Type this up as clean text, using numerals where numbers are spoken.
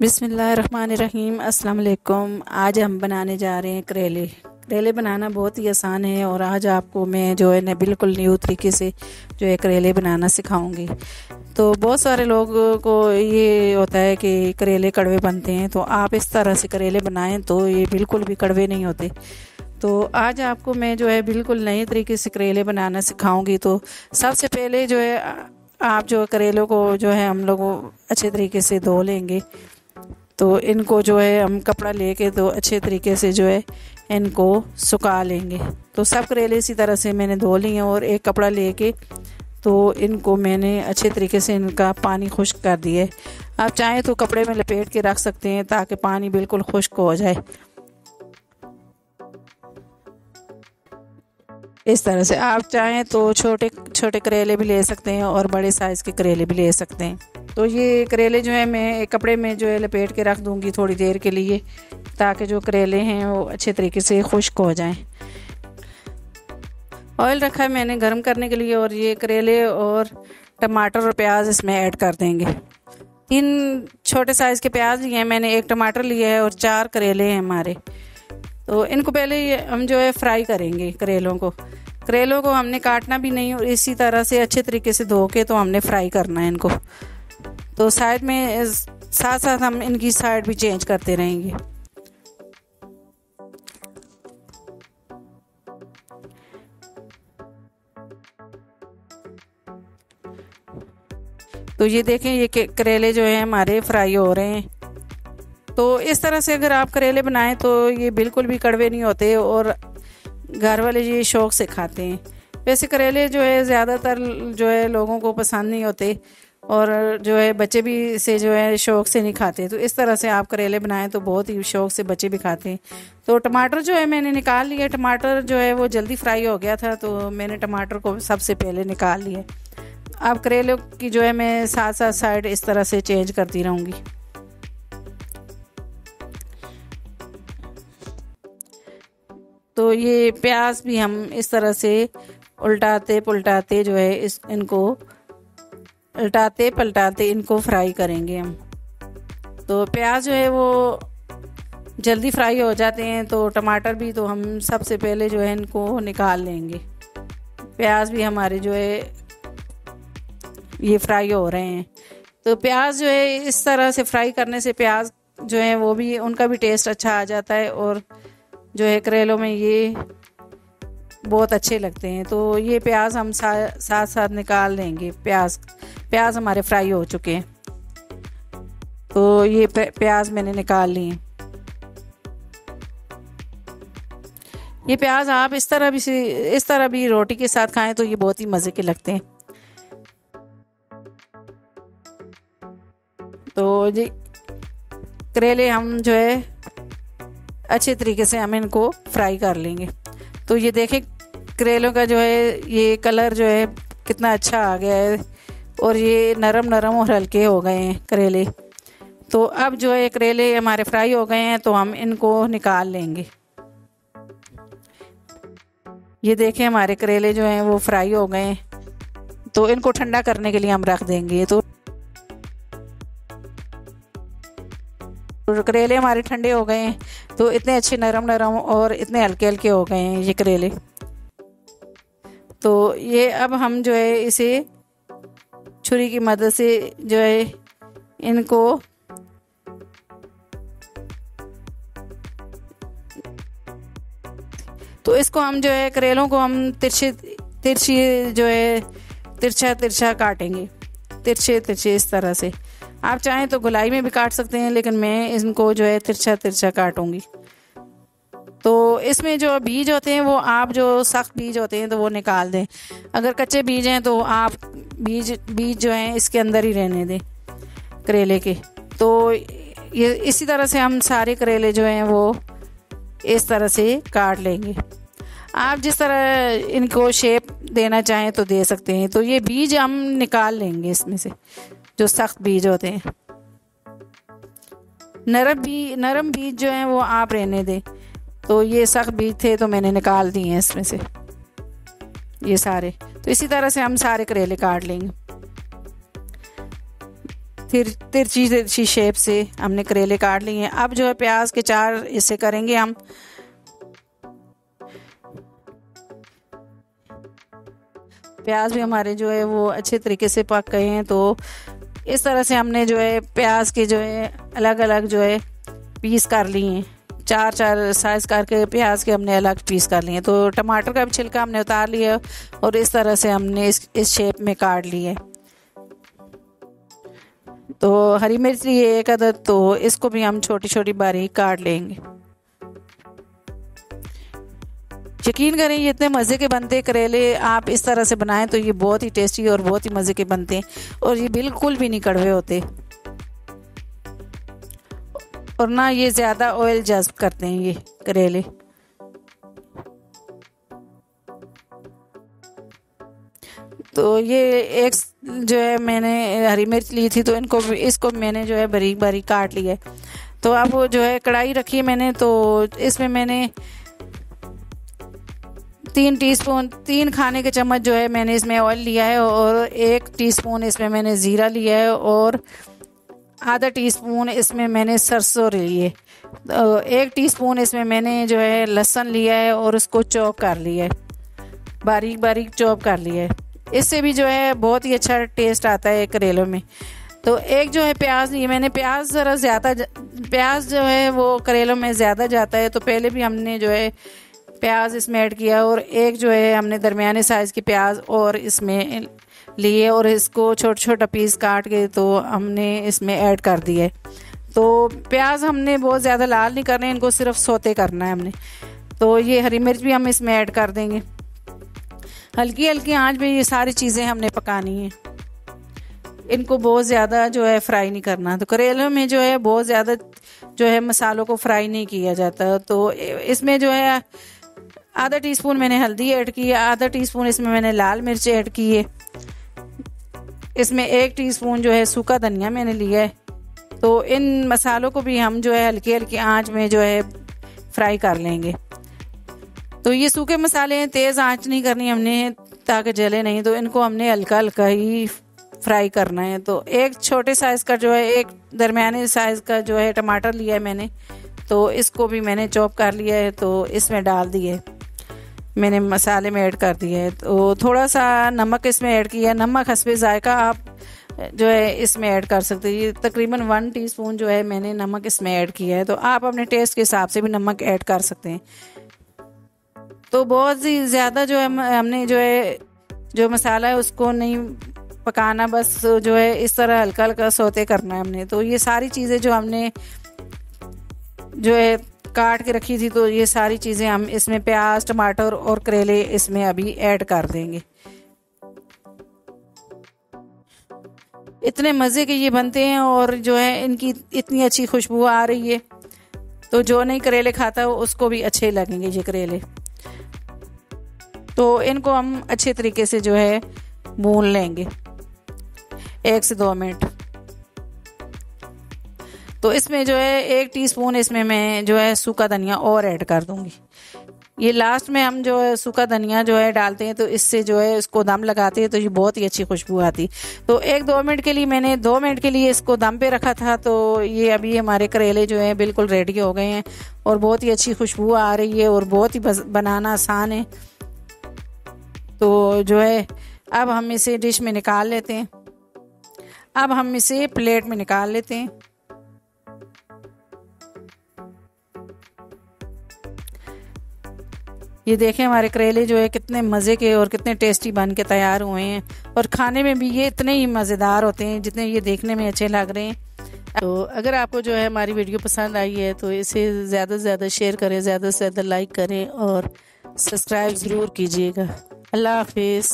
बिस्मिल्लाहिर्रहमानिर्रहीम। अस्सलाम वालेकुम। आज हम बनाने जा रहे हैं करेले बनाना बहुत ही आसान है और आज आपको मैं जो है ना बिल्कुल न्यू तरीके से जो है करेले बनाना सिखाऊंगी। तो बहुत सारे लोगों को ये होता है कि करेले कड़वे बनते हैं, तो आप इस तरह से करेले बनाएं तो ये बिल्कुल भी कड़वे नहीं होते। तो आज आपको मैं जो है बिल्कुल नए तरीके से करेले बनाना सिखाऊंगी। तो सबसे पहले जो है आप जो करेलों को जो है हम लोग अच्छे तरीके से धो लेंगे। तो इनको जो है हम कपड़ा लेके तो अच्छे तरीके से जो है इनको सुखा लेंगे। तो सब करेले इसी तरह से मैंने धो लिए और एक कपड़ा लेके तो इनको मैंने अच्छे तरीके से इनका पानी खुश्क कर दिया है। आप चाहें तो कपड़े में लपेट के रख सकते हैं ताकि पानी बिल्कुल खुश्क हो जाए। इस तरह से आप चाहें तो छोटे छोटे करेले भी ले सकते हैं और बड़े साइज़ के करेले भी ले सकते हैं। तो ये करेले जो है मैं एक कपड़े में जो है लपेट के रख दूंगी थोड़ी देर के लिए, ताकि जो करेले हैं वो अच्छे तरीके से खुश्क हो जाएं। ऑयल रखा है मैंने गर्म करने के लिए और ये करेले और टमाटर और प्याज इसमें ऐड कर देंगे। 3 छोटे साइज़ के प्याज लिए हैं मैंने, 1 टमाटर लिया है और 4 करेले हैं हमारे। तो इनको पहले हम जो है फ्राई करेंगे। करेलों को हमने काटना भी नहीं और इसी तरह से अच्छे तरीके से धो के तो हमने फ्राई करना है इनको। तो साइड में साथ साथ हम इनकी साइड भी चेंज करते रहेंगे। तो ये देखें, ये करेले जो हैं हमारे फ्राई हो रहे हैं। तो इस तरह से अगर आप करेले बनाएं तो ये बिल्कुल भी कड़वे नहीं होते और घर वाले ये शौक़ से खाते हैं। वैसे करेले जो है ज़्यादातर जो है लोगों को पसंद नहीं होते और जो है बच्चे भी इसे जो है शौक़ से नहीं खाते। तो इस तरह से आप करेले बनाएं तो बहुत ही शौक़ से बच्चे भी खाते हैं। तो टमाटर जो है मैंने निकाल लिया। टमाटर जो है वो जल्दी फ्राई हो गया था तो मैंने टमाटर को सबसे पहले निकाल लिया। अब करेलों की जो है मैं साथ साथ साइड इस तरह से चेंज करती रहूँगी। तो ये प्याज भी हम इस तरह से उल्टाते पुल्टाते जो है इनको उल्टाते पलटाते इनको फ्राई करेंगे हम। तो प्याज जो है वो जल्दी फ्राई हो जाते हैं। तो टमाटर भी तो हम सबसे पहले जो है इनको निकाल लेंगे। प्याज भी हमारे जो है ये फ्राई हो रहे हैं। तो प्याज जो है इस तरह से फ्राई करने से प्याज जो है वो भी उनका भी टेस्ट अच्छा आ जाता है और जो है करेलों में ये बहुत अच्छे लगते हैं। तो ये प्याज हम साथ साथ निकाल लेंगे। प्याज हमारे फ्राई हो चुके हैं। तो ये प्याज मैंने निकाल लिए। ये प्याज आप इस तरह भी रोटी के साथ खाएं तो ये बहुत ही मज़े के लगते हैं। तो जी करेले हम जो है अच्छे तरीके से हम इनको फ्राई कर लेंगे। तो ये देखें करेलों का जो है ये कलर जो है कितना अच्छा आ गया है और ये नरम नरम और हल्के हो गए हैं करेले। तो अब जो है करेले हमारे फ्राई हो गए हैं तो हम इनको निकाल लेंगे। ये देखें हमारे करेले जो हैं वो फ्राई हो गए हैं। तो इनको ठंडा करने के लिए हम रख देंगे। तो करेले हमारे ठंडे हो गए हैं तो इतने अच्छे नरम नरम और इतने हल्के हल्के हो गए हैं ये करेले। तो ये अब हम जो है इसे छुरी की मदद से जो है इनको तो इसको हम जो है करेलों को हम तिरछी जो है तिरछा काटेंगे। तिरछे इस तरह से। आप चाहें तो गोलाई में भी काट सकते हैं लेकिन मैं इनको जो है तिरछा काटूंगी। तो इसमें जो बीज होते हैं वो आप जो सख्त बीज होते हैं तो वो निकाल दें। अगर कच्चे बीज हैं तो आप बीज जो हैं इसके अंदर ही रहने दें करेले के। तो ये इसी तरह से हम सारे करेले जो हैं वो इस तरह से काट लेंगे। आप जिस तरह इनको शेप देना चाहें तो दे सकते हैं। तो ये बीज हम निकाल लेंगे इसमें से, जो सख्त बीज होते हैं। नरम बीज जो हैं वो आप रहने दें। तो ये सख्त बीज थे तो मैंने निकाल दिए हैं इसमें से ये सारे। तो इसी तरह से हम सारे करेले काट लेंगे। तिरछी तिरछी शेप से हमने करेले काट लिए हैं। अब जो है प्याज के 4 हिस्से करेंगे हम। प्याज भी हमारे जो है वो अच्छे तरीके से पक गए हैं। तो इस तरह से हमने जो है प्याज के जो है अलग अलग जो है पीस कर लिए हैं। 4 साइज करके प्याज के हमने अलग पीस कर लिए। तो टमाटर का भी छिलका हमने उतार लिया और इस तरह से हमने इस शेप में काट लिए। तो हरी मिर्च लिए 1 अदद, तो इसको भी हम छोटी छोटी बारीक काट लेंगे। यकीन करें ये इतने मज़े के बनते करेले, आप इस तरह से बनाएं तो ये बहुत ही टेस्टी और बहुत ही मज़े के बनते हैं और ये बिल्कुल भी नहीं कड़वे होते और ना ये ज़्यादा ऑयल जज्ब करते हैं ये करेले। तो ये एक जो है मैंने हरी मिर्च ली थी, तो इसको मैंने जो है बारीक बारीक काट लिया है। तो अब वो जो है कढ़ाई रखी है मैंने, तो इसमें मैंने 3 खाने के चम्मच जो है मैंने इसमें ऑयल लिया है और 1 टीस्पून इसमें मैंने ज़ीरा लिया है और आधा टीस्पून इसमें मैंने सरसों लिए। 1 टीस्पून इसमें मैंने जो है लहसुन लिया है और उसको चॉप कर लिया है, बारीक बारीक चॉप कर लिया है। इससे भी जो है बहुत ही अच्छा टेस्ट आता है करेलों में। तो एक जो है प्याज लिए मैंने, प्याज ज़रा ज़्यादा, प्याज जो है वो करेलों में ज़्यादा जाता है, तो पहले भी हमने जो है प्याज इसमें ऐड किया और एक जो है हमने दरमियाने साइज़ की प्याज और इसमें लिए और इसको छोटा छोटा पीस काट के तो हमने इसमें ऐड कर दिया है। तो प्याज हमने बहुत ज़्यादा लाल नहीं करना है, इनको सिर्फ सौते करना है हमने। तो ये हरी मिर्च भी हम इसमें ऐड कर देंगे। हल्की हल्की आंच पे ये सारी चीज़ें हमने पकानी है, इनको बहुत ज़्यादा जो है फ्राई नहीं करना। तो करेलों में जो है बहुत ज़्यादा जो है मसालों को फ्राई नहीं किया जाता। तो इसमें जो है आधा टीस्पून मैंने हल्दी ऐड की है, आधा टीस्पून इसमें मैंने लाल मिर्च ऐड की है, इसमें 1 टीस्पून जो है सूखा धनिया मैंने लिया है। तो इन मसालों को भी हम जो है हल्की हल्की आंच में जो है फ्राई कर लेंगे। तो ये सूखे मसाले हैं, तेज़ आंच नहीं करनी हमने ताकि जले नहीं, तो इनको हमने हल्का हल्का ही फ्राई करना है। तो एक छोटे साइज़ का जो है, एक दरमियाने साइज़ का जो है टमाटर लिया है मैंने, तो इसको भी मैंने चॉप कर लिया है, तो इसमें डाल दिए मैंने, मसाले में ऐड कर दिए है। तो थोड़ा सा नमक इसमें ऐड किया, नमक हस्बे जायका आप जो है इसमें ऐड कर सकते हैं। तकरीबन 1 टीस्पून जो है मैंने नमक इसमें ऐड किया है, तो आप अपने टेस्ट के हिसाब से भी नमक ऐड कर सकते हैं। तो बहुत ही ज़्यादा जो है हमने जो है जो मसाला है उसको नहीं पकाना, बस जो है इस तरह हल्का हल्का सौते करना है हमने। तो ये सारी चीज़ें जो हमने जो है काट के रखी थी, तो ये सारी चीज़ें हम इसमें प्याज, टमाटर और करेले इसमें अभी ऐड कर देंगे। इतने मज़े के ये बनते हैं और जो है इनकी इतनी अच्छी खुशबू आ रही है, तो जो नहीं करेले खाता उसको भी अच्छे लगेंगे ये करेले। तो इनको हम अच्छे तरीके से जो है भून लेंगे 1 से 2 मिनट। तो इसमें जो है 1 टीस्पून इसमें मैं जो है सूखा धनिया और ऐड कर दूंगी। ये लास्ट में हम जो है सूखा धनिया जो है डालते हैं, तो इससे जो है इसको दम लगाते हैं तो ये बहुत ही अच्छी खुशबू आती। तो 1-2 मिनट के लिए मैंने 2 मिनट के लिए इसको दम पे रखा था। तो ये अभी हमारे करेले जो है बिल्कुल रेडी हो गए हैं और बहुत ही अच्छी खुशबू आ रही है और बहुत ही बनाना आसान है। तो जो है अब हम इसे डिश में निकाल लेते हैं। अब हम इसे प्लेट में निकाल लेते हैं। ये देखें हमारे करेले जो है कितने मज़े के और कितने टेस्टी बन के तैयार हुए हैं, और खाने में भी ये इतने ही मज़ेदार होते हैं जितने ये देखने में अच्छे लग रहे हैं। तो अगर आपको जो है हमारी वीडियो पसंद आई है तो इसे ज़्यादा से ज़्यादा शेयर करें, ज़्यादा से ज़्यादा लाइक करें और सब्सक्राइब ज़रूर कीजिएगा। अल्लाह हाफिज़।